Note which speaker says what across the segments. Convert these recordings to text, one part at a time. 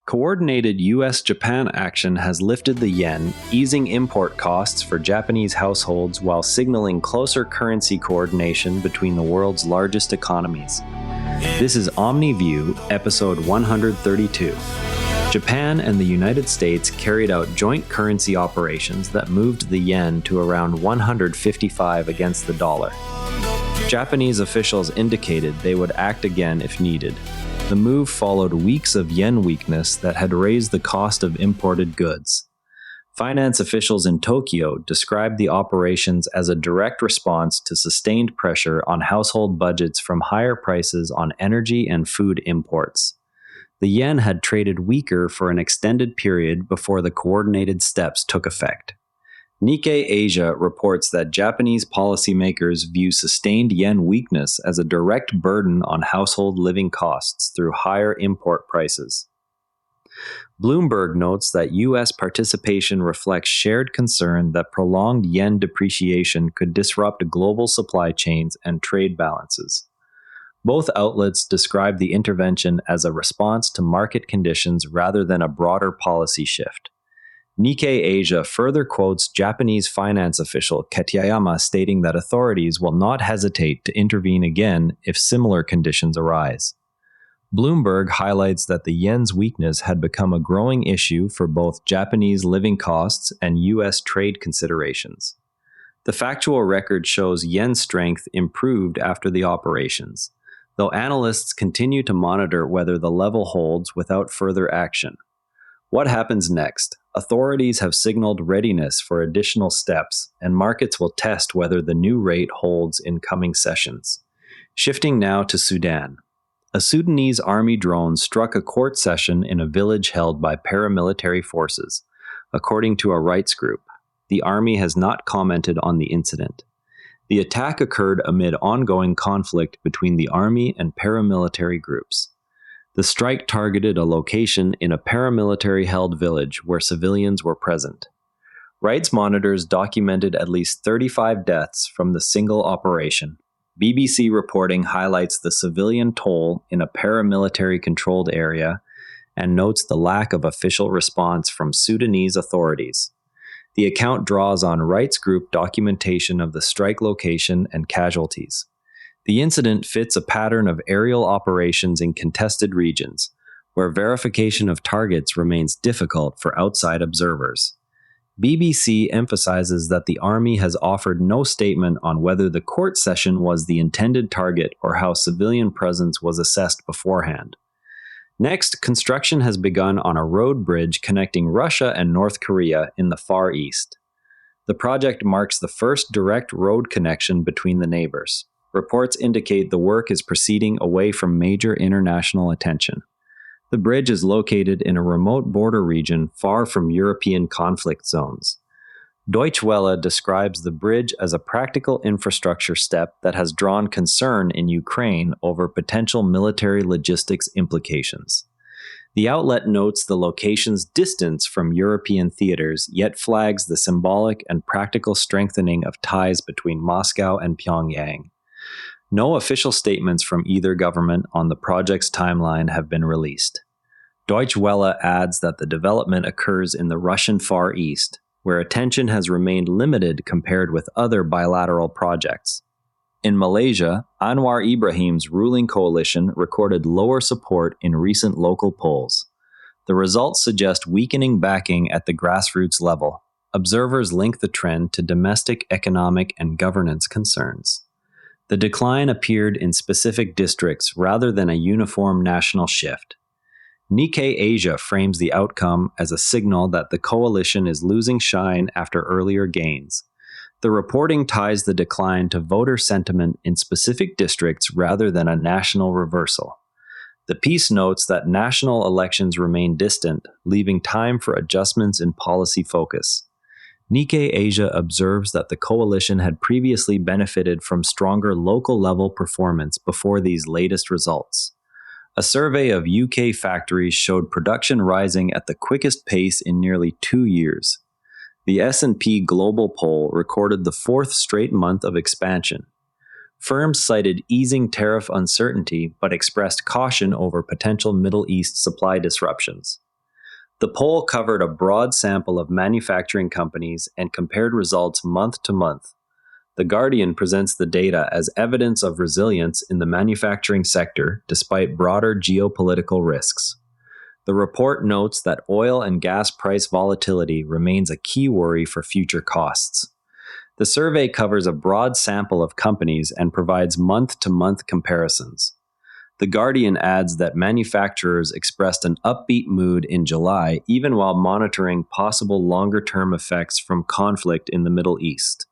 Speaker 1: Coordinated US-Japan action has lifted the yen, easing import costs for Japanese households while signaling closer currency coordination between the world's largest economies. This is Omni View, episode 132. Japan and the United States carried out joint currency operations that moved the yen to around 155 against the dollar. Japanese officials indicated they would act again if needed. The move followed weeks of yen weakness that had raised the cost of imported goods. Finance officials in Tokyo described the operations as a direct response to sustained pressure on household budgets from higher prices on energy and food imports. The yen had traded weaker for an extended period before the coordinated steps took effect. Nikkei Asia reports that Japanese policymakers view sustained yen weakness as a direct burden on household living costs through higher import prices. Bloomberg notes that U.S. participation reflects shared concern that prolonged yen depreciation could disrupt global supply chains and trade balances. Both outlets describe the intervention as a response to market conditions rather than a broader policy shift. Nikkei Asia further quotes Japanese finance official Ketayama stating that authorities will not hesitate to intervene again if similar conditions arise. Bloomberg highlights that the yen's weakness had become a growing issue for both Japanese living costs and U.S. trade considerations. The factual record shows yen strength improved after the operations, though analysts continue to monitor whether the level holds without further action. What happens next? Authorities have signaled readiness for additional steps, and markets will test whether the new rate holds in coming sessions. Shifting now to Sudan. A Sudanese army drone struck a court session in a village held by paramilitary forces, according to a rights group. The army has not commented on the incident. The attack occurred amid ongoing conflict between the army and paramilitary groups. The strike targeted a location in a paramilitary-held village where civilians were present. Rights monitors documented at least 35 deaths from the single operation. BBC reporting highlights the civilian toll in a paramilitary-controlled area and notes the lack of official response from Sudanese authorities. The account draws on rights group documentation of the strike location and casualties. The incident fits a pattern of aerial operations in contested regions, where verification of targets remains difficult for outside observers. BBC emphasizes that the army has offered no statement on whether the court session was the intended target or how civilian presence was assessed beforehand. Next, construction has begun on a road bridge connecting Russia and North Korea in the Far East. The project marks the first direct road connection between the neighbors. Reports indicate the work is proceeding away from major international attention. The bridge is located in a remote border region far from European conflict zones. Deutsche Welle describes the bridge as a practical infrastructure step that has drawn concern in Ukraine over potential military logistics implications. The outlet notes the location's distance from European theaters, yet flags the symbolic and practical strengthening of ties between Moscow and Pyongyang. No official statements from either government on the project's timeline have been released. Deutsche Welle adds that the development occurs in the Russian Far East, where attention has remained limited compared with other bilateral projects. In Malaysia, Anwar Ibrahim's ruling coalition recorded lower support in recent local polls. The results suggest weakening backing at the grassroots level. Observers link the trend to domestic economic and governance concerns. The decline appeared in specific districts rather than a uniform national shift. Nikkei Asia frames the outcome as a signal that the coalition is losing shine after earlier gains. The reporting ties the decline to voter sentiment in specific districts rather than a national reversal. The piece notes that national elections remain distant, leaving time for adjustments in policy focus. Nikkei Asia observes that the coalition had previously benefited from stronger local-level performance before these latest results. A survey of UK factories showed production rising at the quickest pace in nearly 2 years. The S&P Global poll recorded the fourth straight month of expansion. Firms cited easing tariff uncertainty but expressed caution over potential Middle East supply disruptions. The poll covered a broad sample of manufacturing companies and compared results month to month. The Guardian presents the data as evidence of resilience in the manufacturing sector despite broader geopolitical risks. The report notes that oil and gas price volatility remains a key worry for future costs. The survey covers a broad sample of companies and provides month-to-month comparisons. The Guardian adds that manufacturers expressed an upbeat mood in July even while monitoring possible longer-term effects from conflict in the Middle East.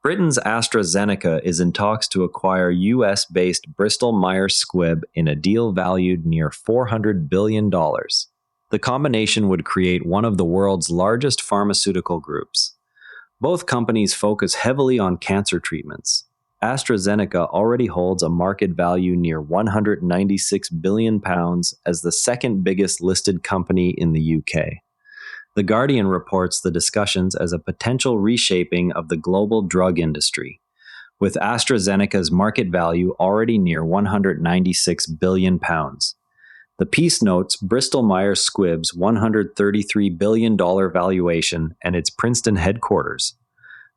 Speaker 1: Britain's AstraZeneca is in talks to acquire US-based Bristol-Myers Squibb in a deal valued near $400 billion. The combination would create one of the world's largest pharmaceutical groups. Both companies focus heavily on cancer treatments. AstraZeneca already holds a market value near £196 billion as the second biggest listed company in the UK. The Guardian reports the discussions as a potential reshaping of the global drug industry, with AstraZeneca's market value already near £196 billion. The piece notes Bristol-Myers Squibb's $133 billion valuation and its Princeton headquarters.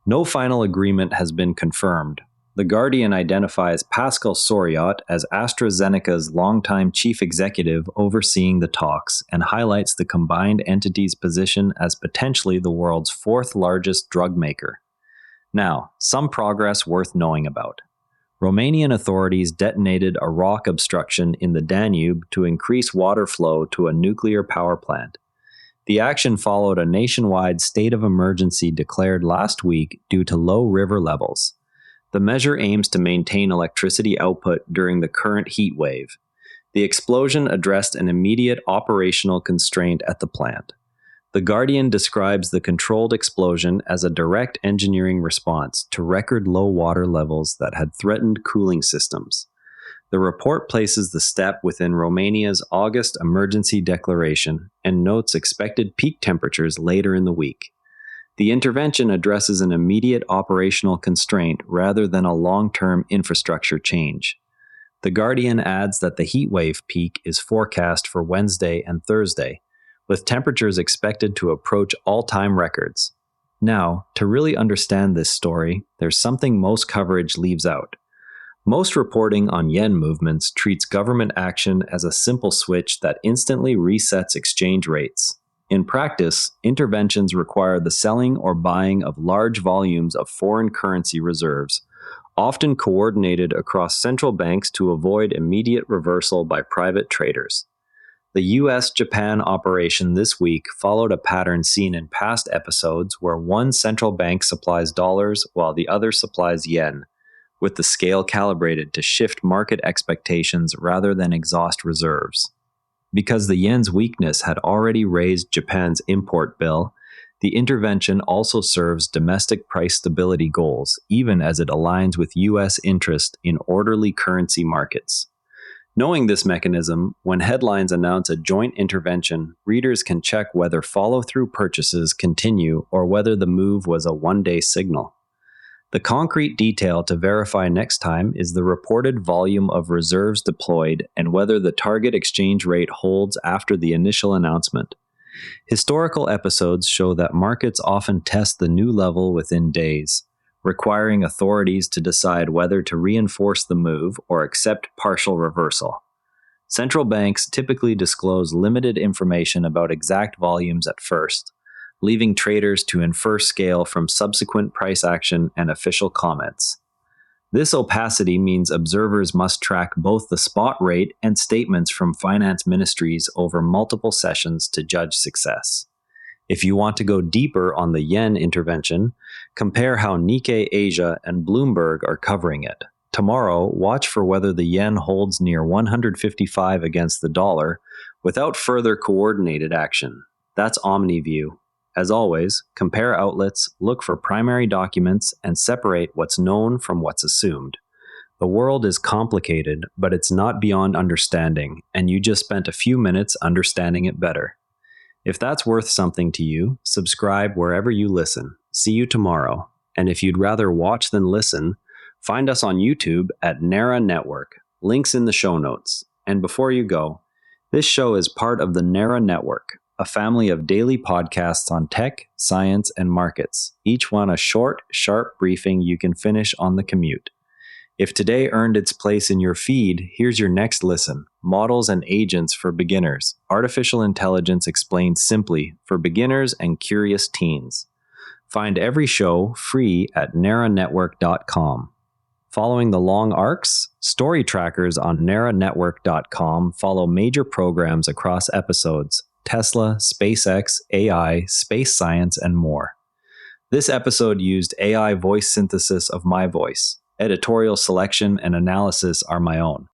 Speaker 1: No final agreement has been confirmed. The Guardian identifies Pascal Soriot as AstraZeneca's longtime chief executive overseeing the talks and highlights the combined entity's position as potentially the world's fourth largest drug maker. Now, some progress worth knowing about. Romanian authorities detonated a rock obstruction in the Danube to increase water flow to a nuclear power plant. The action followed a nationwide state of emergency declared last week due to low river levels. The measure aims to maintain electricity output during the current heat wave. The explosion addressed an immediate operational constraint at the plant. The Guardian describes the controlled explosion as a direct engineering response to record low water levels that had threatened cooling systems. The report places the step within Romania's August emergency declaration and notes expected peak temperatures later in the week. The intervention addresses an immediate operational constraint rather than a long-term infrastructure change. The Guardian adds that the heatwave peak is forecast for Wednesday and Thursday, with temperatures expected to approach all-time records. Now, to really understand this story, there's something most coverage leaves out. Most reporting on yen movements treats government action as a simple switch that instantly resets exchange rates. In practice, interventions require the selling or buying of large volumes of foreign currency reserves, often coordinated across central banks to avoid immediate reversal by private traders. The US-Japan operation this week followed a pattern seen in past episodes where one central bank supplies dollars while the other supplies yen, with the scale calibrated to shift market expectations rather than exhaust reserves. Because the yen's weakness had already raised Japan's import bill, the intervention also serves domestic price stability goals, even as it aligns with U.S. interest in orderly currency markets. Knowing this mechanism, when headlines announce a joint intervention, readers can check whether follow-through purchases continue or whether the move was a one-day signal. The concrete detail to verify next time is the reported volume of reserves deployed and whether the target exchange rate holds after the initial announcement. Historical episodes show that markets often test the new level within days, requiring authorities to decide whether to reinforce the move or accept partial reversal. Central banks typically disclose limited information about exact volumes at first, leaving traders to infer scale from subsequent price action and official comments. This opacity means observers must track both the spot rate and statements from finance ministries over multiple sessions to judge success. If you want to go deeper on the yen intervention, compare how Nikkei Asia and Bloomberg are covering it. Tomorrow, watch for whether the yen holds near 155 against the dollar without further coordinated action. That's Omni view. As always, compare outlets, look for primary documents, and separate what's known from what's assumed. The world is complicated, but it's not beyond understanding, and you just spent a few minutes understanding it better. If that's worth something to you, subscribe wherever you listen. See you tomorrow. And if you'd rather watch than listen, find us on YouTube at Nara Network. Links in the show notes. And before you go, this show is part of the Nara Network. a family of daily podcasts on tech, science, and markets, each one a short, sharp briefing you can finish on the commute. If today earned its place in your feed, here's your next listen. Models and Agents for Beginners. Artificial Intelligence Explained Simply for Beginners and Curious Teens. Find every show free at naranetwork.com. Following the long arcs, story trackers on naranetwork.com follow major programs across episodes: Tesla, SpaceX, AI, space science, and more. This episode used AI voice synthesis of my voice. Editorial selection and analysis are my own.